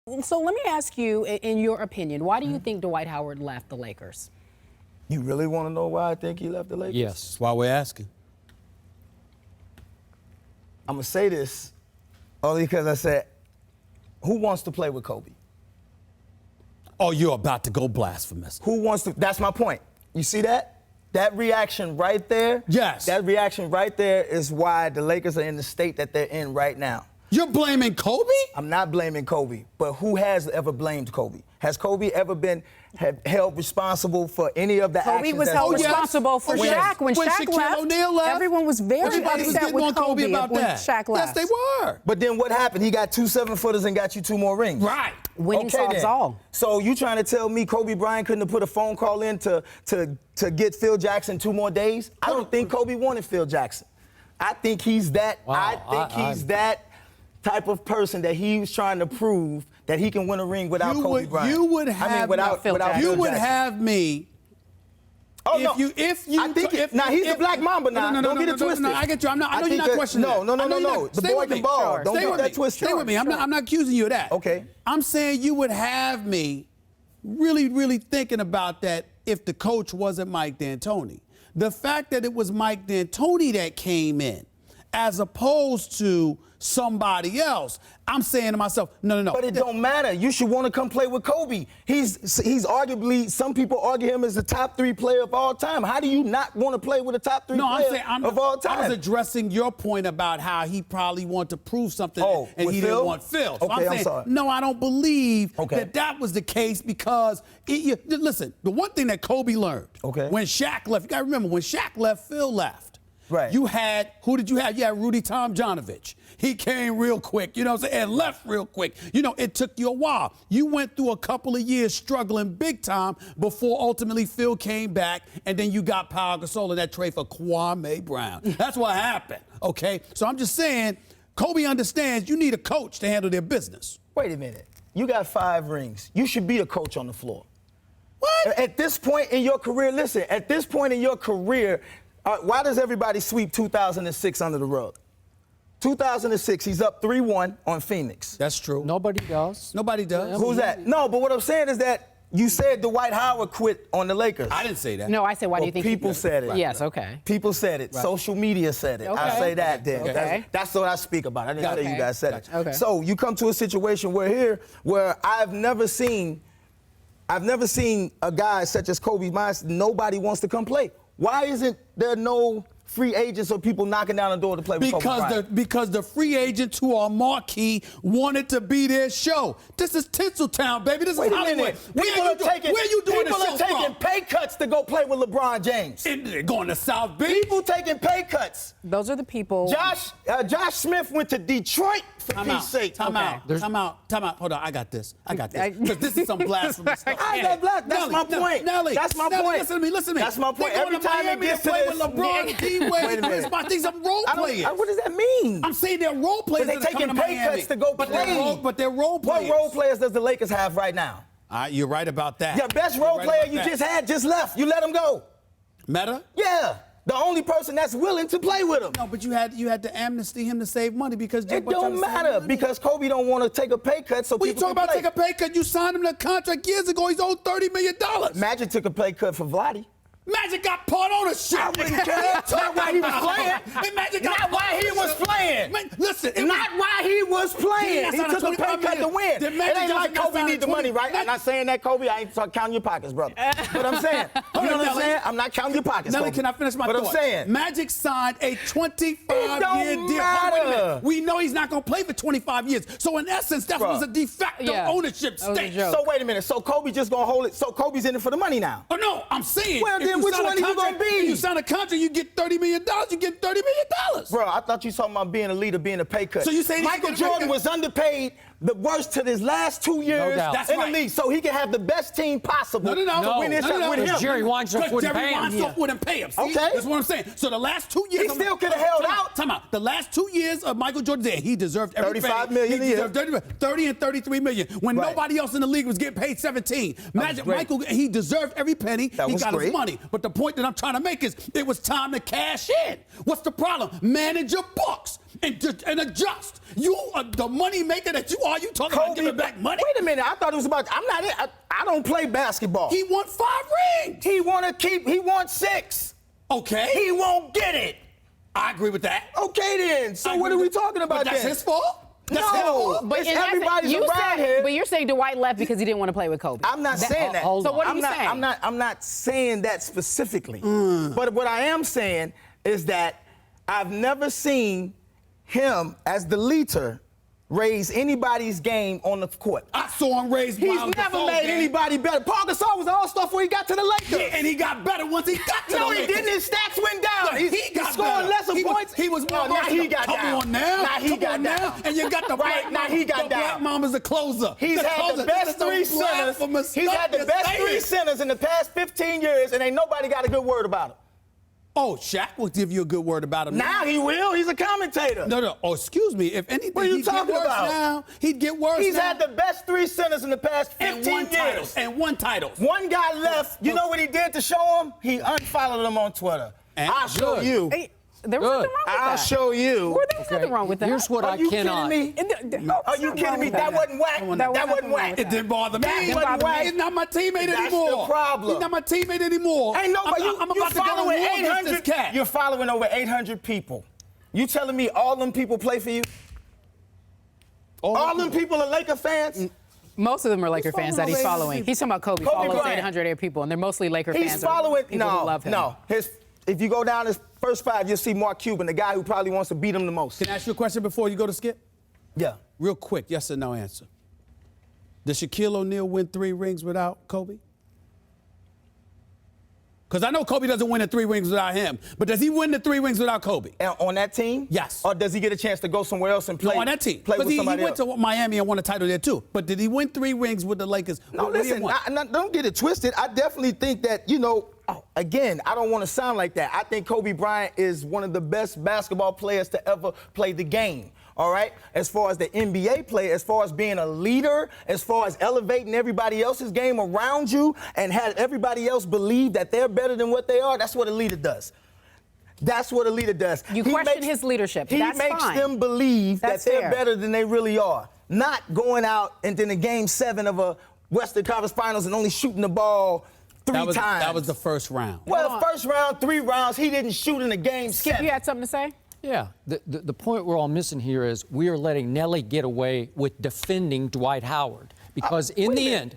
So let me ask you, in your opinion, why do you think Dwight Howard left the Lakers? You really want to know why I think he left the Lakers? Yes, that's why we're asking. I'm going to say this only because I said, who wants to play with Kobe? Oh, you're about to go blasphemous. Who wants to? That's my point. You see that? That reaction right there? Yes. That reaction right there is why the Lakers are in the state that they're in right now. You're blaming Kobe? I'm not blaming Kobe, but who has ever blamed Kobe? Has Kobe ever been held responsible for any of the actions? Kobe was held responsible for Shaq. When Shaq left, O'Neal left, everyone was very upset with Kobe about when that. Shaq left. Yes, they were. But then what happened? He got 2 7-footers and got you 2 more rings. Right. Winning solves then. all. So you trying to tell me Kobe Bryant couldn't have put a phone call in to get Phil Jackson 2 more days? I don't think Kobe wanted Phil Jackson. I think he's that. Wow, I think he's that type of person that he was trying to prove that he can win a ring without Kobe Bryant. You would have without Phil me. Oh, no. If you, I think now he's the Black Mamba now. Don't get it twisted. No, I get you. I know you're not questioning that. No. The boy can ball. Don't get that twisted. Stay with me. I'm not accusing you of that. Okay. I'm saying you would have me really, really thinking about that if the coach wasn't Mike D'Antoni. The fact that it was Mike D'Antoni that came in, as opposed to somebody else, I'm saying to myself, no. But it don't matter. You should want to come play with Kobe. He's arguably, some people argue him as the top 3 player of all time. How do you not want to play with a top 3 player of all time? I was addressing your point about how he probably wanted to prove something and he didn't want Phil. So okay, I'm saying, sorry. no, I don't believe that was the case because, listen, the one thing that Kobe learned when Shaq left, you got to remember, when Shaq left, Phil left. Right. You had, who did you have? You had Rudy Tomjanovich. He came real quick, you know what I'm saying, and left real quick. You know, it took you a while. You went through a couple of years struggling big time before ultimately Phil came back, and then you got Pau Gasol in that trade for Kwame Brown. That's what happened, okay? So I'm just saying, Kobe understands you need a coach to handle their business. Wait a minute. You got 5 rings. You should be a coach on the floor. What? At this point in your career, listen, at this point in your career, why does everybody sweep 2006 under the rug? 2006, he's up 3-1 on Phoenix. That's true. Nobody does. Nobody does. Who's that? No, but what I'm saying is that you said Dwight Howard quit on the Lakers. I didn't say that. No, I said, why do you think people said it? Right. Yes, okay. People said it. Right. Social media said it. Okay. I say that then. Okay. That's what I speak about. I didn't say you guys said it. Okay. So you come to a situation where I've never seen a guy such as Kobe Bryant. Nobody wants to come play. Why isn't there no free agents or people knocking down the door to play with Kobe Bryant? Because the free agents who are marquee wanted to be their show. This is Tinseltown, baby. This is Hollywood. Where are you doing the show People are taking pay cuts to go play with LeBron James. They're going to South Beach. People taking pay cuts. Those are the people. Josh Smith went to Detroit, for peace sake. Time out. Hold on, I got this. Because this is some blasphemous stuff. I got black. That's my point. Nelly, that's my point. Listen to me. That's my point. Every time they get to play with LeBron, wait a minute. I think some role players. What does that mean? I'm saying they're role players. But they're taking pay cuts to go play. But they're role players. What role players does the Lakers have right now? You're right about that. Your best role player you just had just left. You let him go. Meta? Yeah. The only person that's willing to play with him. No, but you had to amnesty him to save money because it don't matter because Kobe don't want to take a pay cut. So what you talking about? Take a pay cut? You signed him to a contract years ago. He's owed $30 million. Magic took a pay cut for Vladdy. Magic got part ownership. I wouldn't care. Not while he was playing. Not while he was playing. Listen, not while he was playing. He took a pay cut to win. It ain't like Kobe need the money, right? I'm not saying that, Kobe. I ain't counting your pockets, brother. But I'm saying, you know what I'm saying? I'm not counting your pockets. Nelly, can I finish my thought? But I'm saying, Magic signed a 25-year deal. Matter. We know he's not going to play for 25 years. So in essence, that was a de facto ownership stake. So wait a minute. So Kobe just gonna hold it. So Kobe's in it for the money now. Oh no, I'm saying. Well, then which one are you gonna be? If you sign a contract, you get $30 million. You get $30 million. Bro, I thought you were talking about being a leader, being a pay cut. So you saying Michael Jordan was underpaid the worst to his last 2 years in the league, so he can have the best team possible to win this up with him. Jerry Weinstock wouldn't pay him. Jerry Weinstock wouldn't pay him. See? Okay. That's what I'm saying. So the last 2 years... He still could have held out. Time out. The last 2 years of Michael Jordan, he deserved every $35 million a year. He deserved 30 and $33 million. When nobody else in the league was getting paid 17. Magic Michael, he deserved every penny. He got his money. But the point that I'm trying to make is it was time to cash in. What's the problem? Manage your books. and adjust. You are the money maker that you are. You talking about giving back money? Wait a minute. I thought it was about. I'm not. I don't play basketball. He won 5 rings. He won 6. Okay. He won't get it. I agree with that. Okay then. So what are we talking about? But that's then? his fault. That's his No, fault. but it's everybody's around here. But you're saying Dwight left because he didn't want to play with Kobe. I'm not saying that. So what are you saying? I'm not saying that specifically. But what I am saying is that I've never seen him as the leader raise anybody's game on the court. I saw him raise He's never made anybody better. Paul Gasol was an all-star before he got to the Lakers. Yeah, and he got better once he got to the No, Lakers. he didn't. His stats went down. He He's got scoring better. lesser points. He was more now he got Come down. on now. Now he Come got on down. now. And you got the Right, now he got the down. Black Mama's the closer. He's had the best 3 centers. He's had the best 3 centers in the past 15 years, and ain't nobody got a good word about him. Oh, Shaq will give you a good word about him. Now he will. He's a commentator. No. Oh, excuse me. If anything, What are you he'd get talking worse about? now. He'd get worse He's now. had the best 3 centers in the past 15 and years. one title. One guy left. You know what he did to show him? He unfollowed him on Twitter. And I'll show good. you. Hey, there was nothing wrong with that. I'll show you. Well, there was nothing wrong with that. Here's what Are I you cannot. kidding me? Are you kidding me? That wasn't whack. That wasn't whack. It didn't bother me. That wasn't whack. He's not my teammate That's anymore. the problem. He's not my teammate anymore. Ain't nobody. I'm You about to go to following war against 800. this cat. You're following over 800 people. You telling me all them people play for you? All them people are Laker fans? Most of them are Laker fans that he's following. He's talking about Kobe. Kobe Follows Bryant. 800 people, and they're mostly Laker fans. He's following. People who love him. No. If you go down his first 5, you'll see Mark Cuban, the guy who probably wants to beat him the most. Can I ask you a question before you go to Skip? Yeah. Real quick, yes or no answer. Did Shaquille O'Neal win 3 rings without Kobe? Because I know Kobe doesn't win the 3 rings without him, but does he win the 3 rings without Kobe? And on that team? Yes. Or does he get a chance to go somewhere else and play? No, on that team. Play with Because he somebody went else? to Miami and won a title there too. But did he win 3 rings with the Lakers? No, What did he listen, win? don't get it twisted. I definitely think that, again, I don't want to sound like that. I think Kobe Bryant is one of the best basketball players to ever play the game. All right? As far as the NBA player, as far as being a leader, as far as elevating everybody else's game around you and have everybody else believe that they're better than what they are, that's what a leader does. That's what a leader does. You question his leadership. He That's makes fine. them believe That's that they're fair. better than they really are. Not going out and in a game 7 of a Western Conference Finals and only shooting the ball 3 times. That was the first round. Well, the first round, 3 rounds, he didn't shoot in a game 7. You had something to say? Yeah, the point we're all missing here is we are letting Nelly get away with defending Dwight Howard because in the end,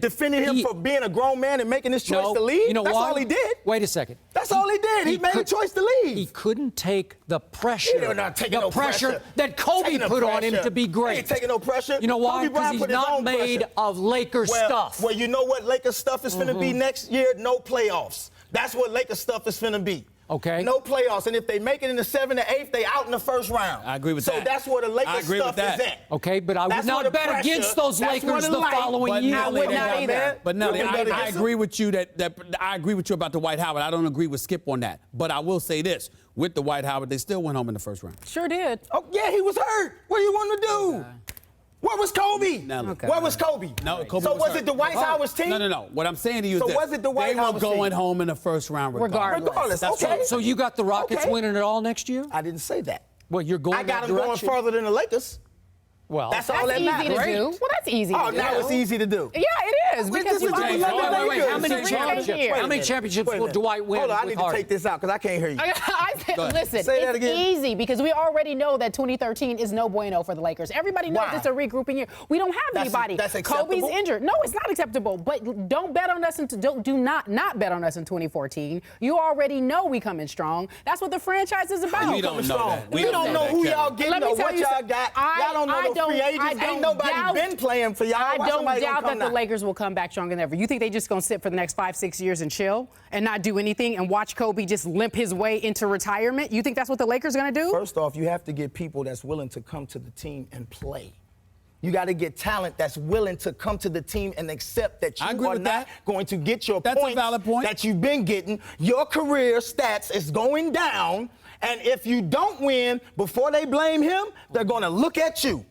Defending him for being a grown man and making his choice to leave? You know That's why? all he did. Wait a second. That's all he did. He made a choice to leave. He couldn't take the pressure. He not taking no pressure that Kobe Taking no put on him pressure. to be great. He ain't taking no pressure. You know why? Kobe Because Bryant he's put his not own made pressure. of Laker stuff. Well, you know what Lakers stuff is finna be next year? No playoffs. That's what Lakers stuff is finna be. Okay. No playoffs. And if they make it in the 7th or 8th, they out in the first round. I agree with that. So that's where the Lakers stuff is at. Okay, but I would That's where not the bet pressure- against those that's where Lakers the the light- following But year. Nelly, would they not got either. that. But Nelly, You can bet I against agree with you that I agree with you about the Dwight Howard. I don't agree with Skip on that. But I will say this: with the Dwight Howard, they still went home in the first round. Sure did. Oh, yeah, he was hurt. What do you want to do? Where was Kobe? Nelly. Okay. Where was Kobe? No, Kobe So was was hurt. it Dwight Howard's team? No. What I'm saying to you is So this. was it Dwight They were Howard's going team? home in the first round Regardless. That's okay. right. So you got the Rockets Okay. winning it all next year? I didn't say that. Well, you're going I got that him going direction. further than the Lakers. Well, That's all That's that easy matters. to do. Well, that's easy Oh, to do. now it's easy to do. Yeah, it is. Wait, Because this you is always James. love the Wait, Lakers. how many It's a championships? year. How many championships Wait a will minute. Dwight win Hold on, I with need to Harden? take this out because I can't hear you. I said, Go ahead. listen, Say that it's again. easy because we already know that 2013 is no bueno for the Lakers. Everybody knows Why? it's a regrouping year. We don't have anybody. That's Kobe's acceptable? injured. No, it's not acceptable. But don't bet on us. Do not bet on us in 2014. You already know we coming strong. That's what the franchise is about. We don't know that. We don't know who y'all getting Let me or tell what you y'all something. got. I Y'all don't know no free agents. I Ain't don't nobody doubt- been playing for y'all. I Why don't somebody gonna doubt come that the now? Lakers will come back stronger than ever. You think they just gonna sit for the next 5-6 years and chill and not do anything and watch Kobe just limp his way into retirement? You think that's what the Lakers gonna do? First off, you have to get people that's willing to come to the team and play. You got to get talent that's willing to come to the team and accept that I you agree are with not that. going to get your That's a points valid point. that you've been getting. Your career stats is going down, and if you don't win before they blame him, they're going to look at you.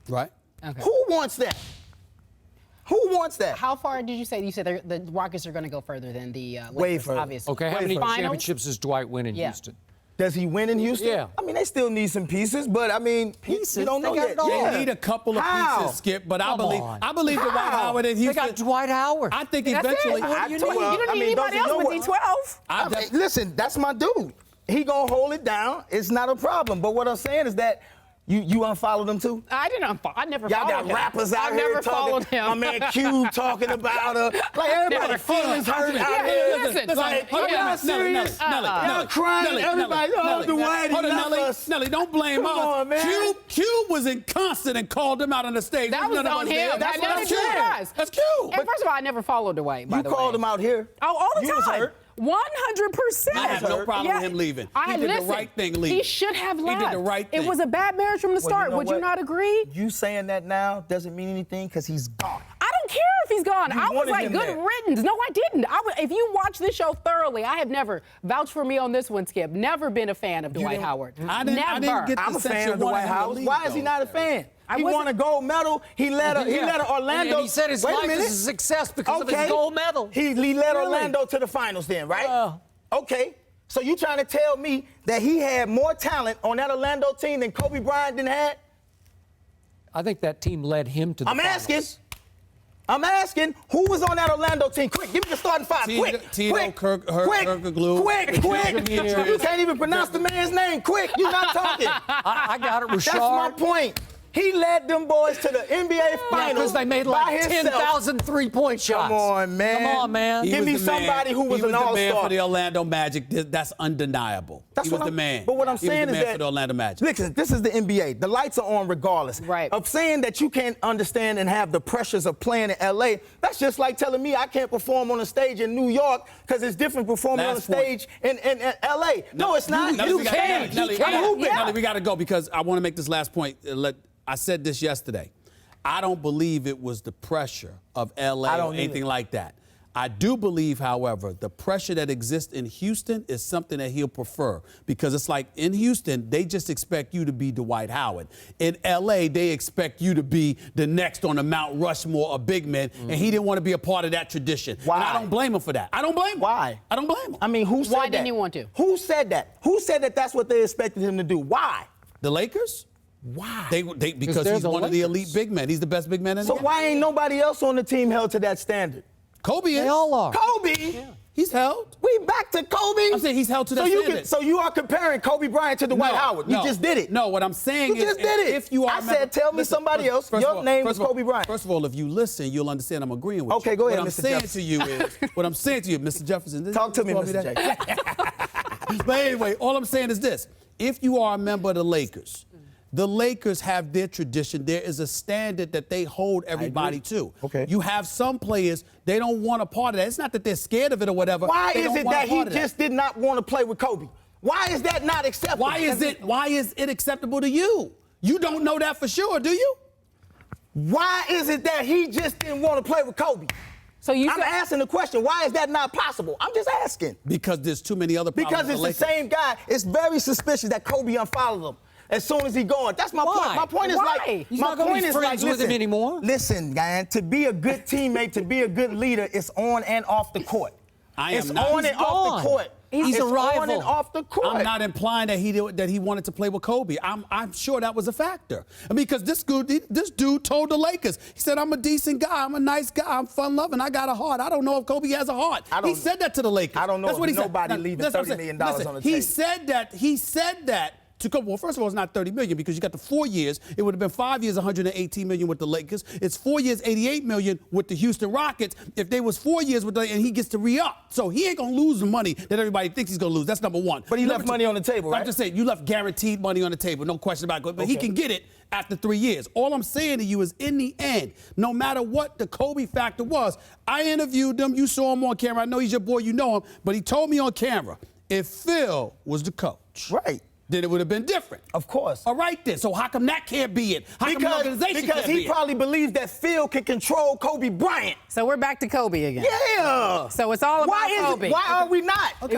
Right. Okay. Who wants that? Who wants that? How far did you say? You said the Rockets are going to go further than the Lakers, Way further. obviously. Okay, how many Finals? championships does Dwight win in Yeah. Houston? Does he win in Houston? Yeah. I mean, they still need some pieces, but I mean, Pieces? you don't know They got yet. it all. They need a couple of How? pieces, Skip, but I Come believe on. Dwight Howard in They Houston. got Dwight Howard. I think That's eventually. it. What do you need? well, You don't I need mean, anybody those are else your with words. D12. I mean, listen, that's my dude. He gonna hold it down. It's not a problem. But what I'm saying is that you unfollowed him too? I didn't unfollow. I never Y'all followed got him. rappers out I here never followed talking. him. My man Q talking about her. Like everybody Never. feelings hurt Yeah, out yeah, here. listen, Like, hold on, y'all Nelly, serious? Y'all crying. Everybody, Dwight, hold he on, left Nelly. us. Nelly, don't blame Come us. on, man. Q was in constant and called him out on the stage. That was None of on us him. there. That's what I'm nothing to do with saying. us. That's cute. And first of all, I never followed Dwight, by You the way. called him out here. Oh, all the You was time. hurt. 100%. I have no problem with him leaving. He did the right thing leaving. He should have left. He did the right thing. It was a bad marriage from the start. know Would you what? not agree? You saying that now doesn't mean anything because he's gone. I don't care if he's gone. You I was wanted like, him good there. riddance. No, I didn't. If you watch this show thoroughly, I have never, vouch for me on this one, Skip, never been a fan of Dwight didn't- Howard. I didn't Never. get the I'm a sense fan you of the wanted White him to House. leave, Why is he though. not a fan? I He won wasn't- a gold medal. He led Orlando. And he said his Wait a life minute. is a success because of his Okay. gold medal. He led Orlando to the finals then, right? Okay. So you trying to tell me that he had more talent on that Orlando team than Kobe Bryant didn't have? I think that team led him to the finals. I'm asking who was on that Orlando team. Quick, give me the starting five. Quick, Tito quick, Kirkglue. quick. You can't even pronounce the man's name. Quick, you're not talking. I got it, Rashard. That's my point. He led them boys to the NBA Finals Because they made by like himself. 10,000 three-point shots. Come on, man. Come on, man. He Give was me the man. somebody who was He an the man all-star. for the Orlando Magic. That's undeniable. That's He was what the I'm- man. But what I'm He was saying the is man that for the Orlando Magic. Listen, this is the NBA. The lights are on regardless. Right. Of saying that you can't understand and have the pressures of playing in LA, that's just like telling me I can't perform on a stage in New York because it's different performing Last on a stage in LA. No, it's not. Nelly, You we gotta- can. Nelly, I'm hooping. Nelly, we got to go because I want to make this last point. I said this yesterday. I don't believe it was the pressure of LA I or don't anything either. like that. I do believe, however, the pressure that exists in Houston is something that he'll prefer because it's like in Houston, they just expect you to be Dwight Howard. In LA, they expect you to be the next on the Mount Rushmore of big men, and he didn't want to be a part of that tradition. Why? And I don't blame him for that. I don't blame him. Why? I don't blame him. I mean, who said that? Why didn't he want to? Who said that? Who said that that's what they expected him to do? Why? The Lakers? Why? Because they're he's the one of the Lakers. elite big men. He's the best big man in the So game. why ain't nobody else on the team held to that standard? Kobe is. They all are. Kobe? He's held. We back to Kobe? I'm saying he's held to that standard. So you are comparing Kobe Bryant to Dwight Howard. You just did it. No, what I'm saying You is just did it. if you are I said, tell me somebody else. first Your of all- name first was of all- Kobe Bryant. First of all, if you listen, you'll understand I'm agreeing with you. Okay, go ahead, what Mr. I'm saying Jefferson. to you is, what I'm saying to you, Mr. Jefferson. Talk to me, you call Mr. that? J. But anyway, all I'm saying is this. If you are a member of the Lakers have their tradition. There is a standard that they hold everybody to. Okay. You have some players, they don't want a part of that. It's not that they're scared of it or whatever. Why They is don't it want a that he part of just did not want to play with Kobe? Why is that not acceptable? Why is it acceptable to you? You don't know that for sure, do you? Why is it that he just didn't want to play with Kobe? So you I'm said- asking the question. Why is that not possible? I'm just asking. Because there's too many other problems. Because it's the with same guy. It's very suspicious that Kobe unfollowed him as soon as he gone. That's my Why? point. My point is Why? like, He's my not gonna point be is friends like, with him anymore. Listen, man, to be a good teammate, to be a good leader, it's on and off the court. It's not. on He's and off gone. the court. He's it's a rival. on and off the court. I'm not implying that he wanted to play with Kobe. I'm sure that was a factor. Because this dude told the Lakers, he said, I'm a decent guy, I'm a nice guy, I'm fun-loving, I got a heart. I don't know if Kobe has a heart. He said that to the Lakers. I don't know That's if what he nobody said. leaving That's what $30 I'm million saying. on the He table. said that to Kobe. Well, first of all, it's not $30 million because you got the 4 years. It would have been 5 years, $118 million with the Lakers. It's 4 years, $88 million with the Houston Rockets. If they was 4 years with and he gets to re-up. So he ain't gonna lose the money that everybody thinks he's gonna lose. That's number one. But he Number left two- money on the table, right? I'm just saying, you left guaranteed money on the table, no question about it. But he Okay. can get it after 3 years. All I'm saying to you is, in the end, no matter what the Kobe factor was, I interviewed him. You saw him on camera. I know he's your boy. You know him. But he told me on camera, if Phil was the coach, Right. then it would have been different. Of course. All right then. So how come that can't be it? How come the organization because can't be he probably believes that Phil can control Kobe Bryant. So we're back to Kobe again. Yeah. So it's all about Kobe. Why are we not? Why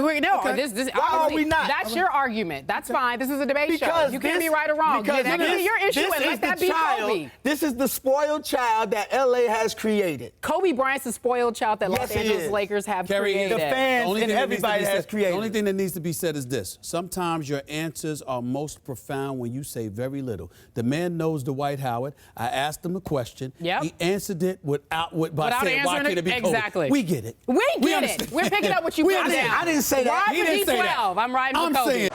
are we not? That's your argument. That's fine. This is a debate Because show. You can't be right or wrong. Because That can be your issue, and let that be Kobe. This is the spoiled child that LA has created. Kobe Bryant's the spoiled child that Yes, Los he Angeles is. Lakers have Carrie, created. The fans and that needs to everybody be has said- created. The only thing that needs to be said is this. Sometimes your answers are most profound when you say very little. The man knows Dwight Howard. I asked him a question. Yep. He answered it by saying, why answering can't it be Kobe? exactly. We get it. We get it. We're picking up what you put down. I didn't say that. Ride He for didn't say that. D12. I'm riding for I'm Kobe. saying